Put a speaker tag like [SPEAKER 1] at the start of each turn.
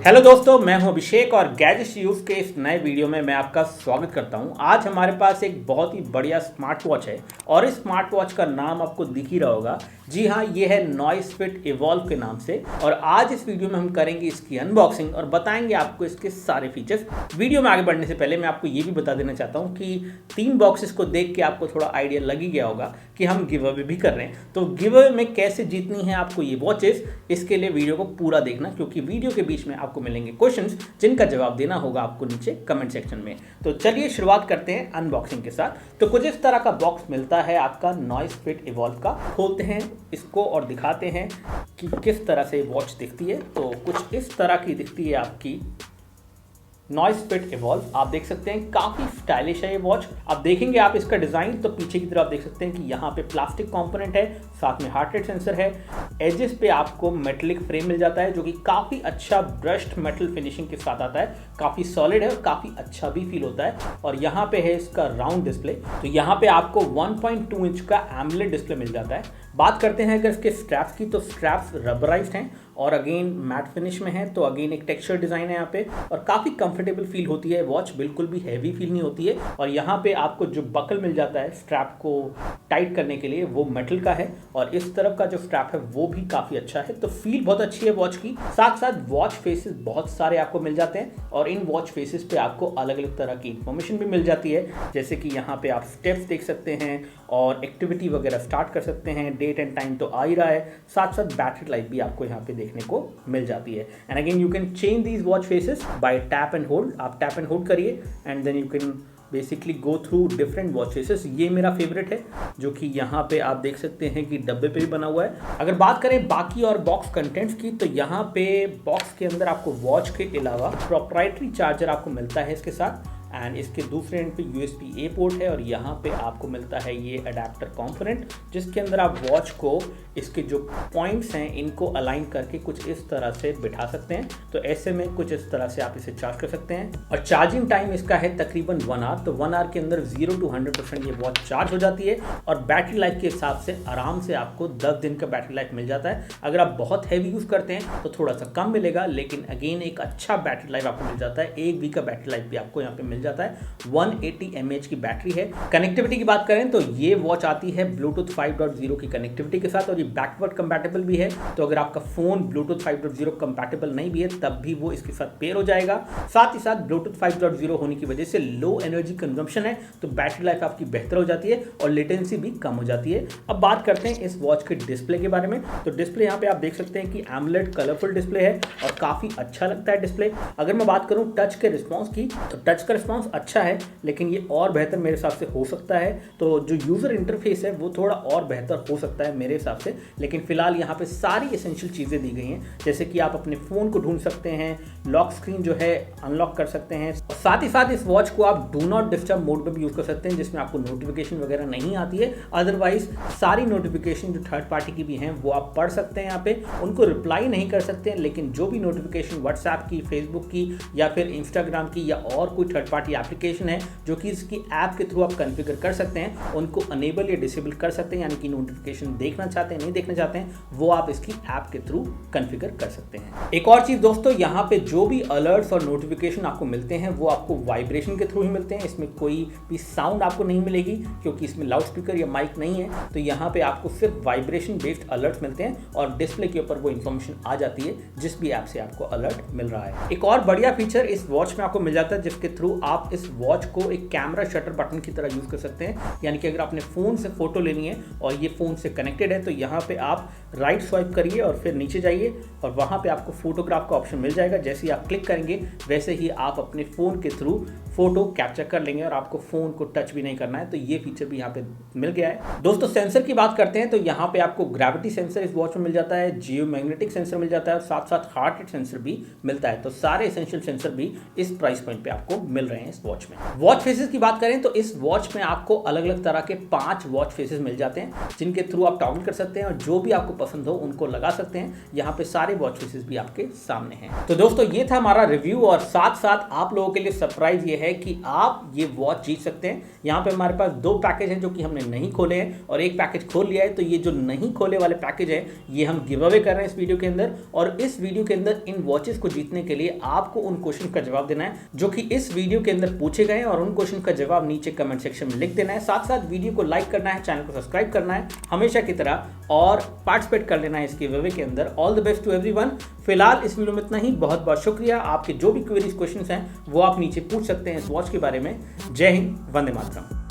[SPEAKER 1] Hello दोस्तों, मैं हूं अभिषेक और गैजेट्स यूज़ के इस नए वीडियो में मैं आपका स्वागत करता हूं। आज हमारे पास एक बहुत ही बढ़िया स्मार्ट वॉच है और इस स्मार्ट वॉच का नाम आपको दिख ही रहा होगा। जी हां, ये है नॉइसफिट इवॉल्व के नाम से। और आज इस वीडियो में हम करेंगे इसकी अनबॉक्सिंग और बताएंगे आपको इसके सारे फीचर्स। वीडियो में आगे बढ़ने से पहले मैं आपको ये भी बता देना चाहता हूँ कि 3 बॉक्सेस को देख के आपको थोड़ा आइडिया लग ही गया होगा कि हम गिव अवे भी कर रहे हैं। तो गिव अवे में कैसे जीतनी है आपको ये वॉचेस, इसके लिए वीडियो को पूरा देखना, क्योंकि वीडियो के बीच में आपको मिलेंगे क्वेश्चंस जिनका जवाब देना होगा आपको नीचे कमेंट सेक्शन में। तो चलिए शुरुआत करते हैं अनबॉक्सिंग के साथ। तो कुछ इस तरह का बॉक्स मिलता है आपका नॉइसफिट इवॉल्व का। खोलते हैं इसको और दिखाते हैं कि किस तरह से वॉच दिखती है। तो कुछ इस तरह की दिखती है आपकी नॉइसफिट इवॉल्व। आप देख सकते हैं काफ़ी स्टाइलिश है ये वॉच। अब देखेंगे आप इसका डिज़ाइन तो पीछे की तरफ देख सकते हैं कि यहाँ पे प्लास्टिक कंपोनेंट है, साथ में हार्ट रेट सेंसर है। एजेस पे आपको मेटेलिक फ्रेम मिल जाता है जो कि काफ़ी अच्छा ब्रश्ड मेटल फिनिशिंग के साथ आता है। काफ़ी सॉलिड है और काफ़ी अच्छा भी फील होता है। और यहाँ पे है इसका राउंड डिस्प्ले। तो यहाँ पे आपको 1.2 इंच का एमोलेड डिस्प्ले मिल जाता है। बात करते हैं अगर इसके स्ट्रैप्स की, तो स्ट्रैप्स रबराइज्ड हैं और अगेन मैट फिनिश में है। तो अगेन एक टेक्सचर डिज़ाइन है यहाँ पे और काफ़ी कंफर्टेबल फील होती है वॉच, बिल्कुल भी हैवी फील नहीं होती है। और यहाँ पे आपको जो बकल मिल जाता है स्ट्रैप को टाइट करने के लिए, वो मेटल का है और इस तरफ का जो स्ट्रैप है वो भी काफ़ी अच्छा है। तो फील बहुत अच्छी है वॉच की। साथ साथ वॉच फेसेस बहुत सारे आपको मिल जाते हैं और इन वॉच फेसेस पे आपको अलग अलग तरह की इंफॉर्मेशन भी मिल जाती है, जैसे कि यहाँ पे आप स्टेप्स देख सकते हैं और एक्टिविटी वगैरह स्टार्ट कर सकते हैं। डेट एंड टाइम तो आ ही रहा है, साथ साथ बैटरी लाइफ भी आपको यहाँ पे देखने को मिल जाती है। And again you can change these watch faces by tap and hold. आप टैप एंड होल्ड करिए and then you can basically go through different watch faces. ये मेरा फेवरेट है जो कि यहाँ पे आप देख सकते हैं कि डब्बे पे भी बना हुआ है। अगर बात करें बाकी और बॉक्स कंटेंट्स की, तो यहाँ पे बॉक्स के अंदर आपको वॉच के अलावा प्रोप्राइटरी चार्जर आपको मिलता है इसके साथ। एंड इसके दूसरे एंड पे USB-A पोर्ट है और यहाँ पे आपको मिलता है ये अडेप्टर कंपोनेंट, जिसके अंदर आप वॉच को इसके जो पॉइंट्स हैं इनको अलाइन करके कुछ इस तरह से बिठा सकते हैं। तो ऐसे में कुछ इस तरह से आप इसे चार्ज कर सकते हैं और चार्जिंग टाइम इसका है तकरीबन 1 आवर। तो 1 आवर के अंदर 0 to 100% ये वॉच चार्ज हो जाती है और बैटरी लाइफ के हिसाब से आराम से आपको 10 दिन का बैटरी लाइफ मिल जाता है। अगर आप बहुत हैवी यूज़ करते हैं तो थोड़ा सा कम मिलेगा, लेकिन अगेन एक अच्छा बैटरी लाइफ आपको मिल जाता है। 1 वीक का बैटरी लाइफ भी आपको यहाँ पे मिल जाता है। 180 mAh की बैटरी है। कनेक्टिविटी की बात करें तो ये वॉच आती है ब्लूटूथ 5.0 की कनेक्टिविटी के साथ और ये बैकवर्ड कंपैटिबल भी है। तो अगर आपका फोन ब्लूटूथ 5.0 कंपैटिबल नहीं भी है तब भी वो इसके साथ पेयर हो जाएगा। साथ ही साथ ब्लूटूथ 5.0 होने की वजह से लो एनर्जी कंजम्पशन है, तो बैटरी लाइफ आपकी बेहतर हो जाती है और लेटेंसी भी कम हो जाती है। अब बात करते हैं इस वॉच के डिस्प्ले के बारे में। तो डिस्प्ले यहाँ पे आप देख सकते हैं कि एमोलेड कलरफुल डिस्प्ले है और काफी अच्छा लगता है डिस्प्ले। अगर मैं बात करूं टच के रिस्पॉन्स की, तो टच का रिस्पॉन्स अच्छा है, लेकिन ये और बेहतर मेरे हिसाब से हो सकता है। तो जो यूज़र इंटरफेस है वो थोड़ा और बेहतर हो सकता है मेरे हिसाब से। लेकिन फिलहाल यहाँ पे सारी एसेंशियल चीज़ें दी गई हैं, जैसे कि आप अपने फ़ोन को ढूंढ सकते हैं, लॉक स्क्रीन जो है अनलॉक कर सकते हैं और साथ ही साथ इस वॉच को आप डू नॉट डिस्टर्ब मोड में भी यूज़ कर सकते हैं, जिसमें आपको नोटिफिकेशन वगैरह नहीं आती है। अदरवाइज सारी नोटिफिकेशन जो थर्ड पार्टी की भी हैं वो आप पढ़ सकते हैं। यहाँ पे उनको रिप्लाई नहीं कर सकते हैं, लेकिन जो भी नोटिफिकेशन व्हाट्सएप की, फेसबुक की या फिर इंस्टाग्राम की या और कोई थर्ड पार्टी एप्लीकेशन है जो कि इसकी ऐप के थ्रू आप कॉन्फ़िगर कर सकते हैं, उनको अनेबल या डिसेबल कर सकते हैं। यानी कि नोटिफिकेशन देखना चाहते हैं, नहीं देखना चाहते हैं, वो आप इसकी ऐप के थ्रू कॉन्फ़िगर कर सकते हैं। एक और चीज़ दोस्तों, यहाँ पे जो भी अलर्ट्स और नोटिफिकेशन आपको मिलते हैं वो आपको वाइब्रेशन के थ्रू ही मिलते हैं। इसमें कोई भी साउंड आपको नहीं मिलेगी, क्योंकि इसमें लाउड स्पीकर या माइक नहीं है। तो यहाँ पे आपको सिर्फ वाइब्रेशन बेस्ड अलर्ट मिलते हैं और डिस्प्ले के ऊपर वो इन्फॉर्मेशन आ जाती है जिस भी ऐप से आपको अलर्ट मिल रहा है। एक और बढ़िया फीचर इस वॉच में आपको मिल जाता है, जिसके थ्रू आप इस वॉच को एक कैमरा शटर बटन की तरह यूज़ कर सकते हैं। यानी कि अगर आपने फ़ोन से फोटो लेनी है और ये फ़ोन से कनेक्टेड है, तो यहाँ पे आप राइट स्वाइप करिए और फिर नीचे जाइए और वहाँ पे आपको फोटोग्राफ का ऑप्शन मिल जाएगा। जैसे ही आप क्लिक करेंगे वैसे ही आप अपने फ़ोन के थ्रू फोटो कैप्चर कर लेंगे और आपको फ़ोन को टच भी नहीं करना है। तो ये फीचर भी यहाँ पे मिल गया है। दोस्तों सेंसर की बात करते हैं तो यहाँ पे आपको ग्रेविटी सेंसर इस वॉच में मिल जाता है, जियोमैग्नेटिक सेंसर मिल जाता है और साथ साथ हार्ट रेट सेंसर भी मिलता है। तो सारे एसेंशियल सेंसर भी इस प्राइस पॉइंट पे आपको मिल रहे हैं इस वॉच में। वॉच फेसेस की बात करें तो इस वॉच में आपको अलग अलग तरह के 5 वॉच फेसेस मिल जाते हैं, जिनके थ्रू आप टॉगल कर सकते हैं और जो भी आपको पसंद हो उनको लगा सकते हैं। यहाँ पे सारे वॉच फेसेस भी आपके सामने हैं। तो दोस्तों ये था हमारा रिव्यू, और साथ साथ आप लोगों के लिए सरप्राइज ये है कि आप ये वॉच जीत सकते हैं। यहाँ पे हमारे पास 2 पैकेज हैं जो कि हमने नहीं खोले हैं और एक पैकेज खोल लिया है। तो ये जो नहीं खोले वाले पैकेज है ये हम गिव अवे कर रहे हैं इस वीडियो के अंदर, और इस वीडियो के अंदर इन वॉचेस को जीतने के लिए आपको उन क्वेश्चन का जवाब देना है जो कि इस वीडियो के अंदर पूछे गए हैं, और उन क्वेश्चन का जवाब नीचे कमेंट सेक्शन में लिख देना है। साथ साथ वीडियो को लाइक करना है, चैनल को सब्सक्राइब करना है हमेशा की तरह, और पार्टिसिपेट कर लेना है इस गिव अवे के अंदर। All the best to everyone. फिलहाल इस वीडियो में इतना ही। बहुत बहुत शुक्रिया। आपके जो भी क्वेरीज क्वेश्चंस हैं वो आप नीचे पूछ सकते हैं इस वॉच के बारे में। जय हिंद, वंदे मातरम।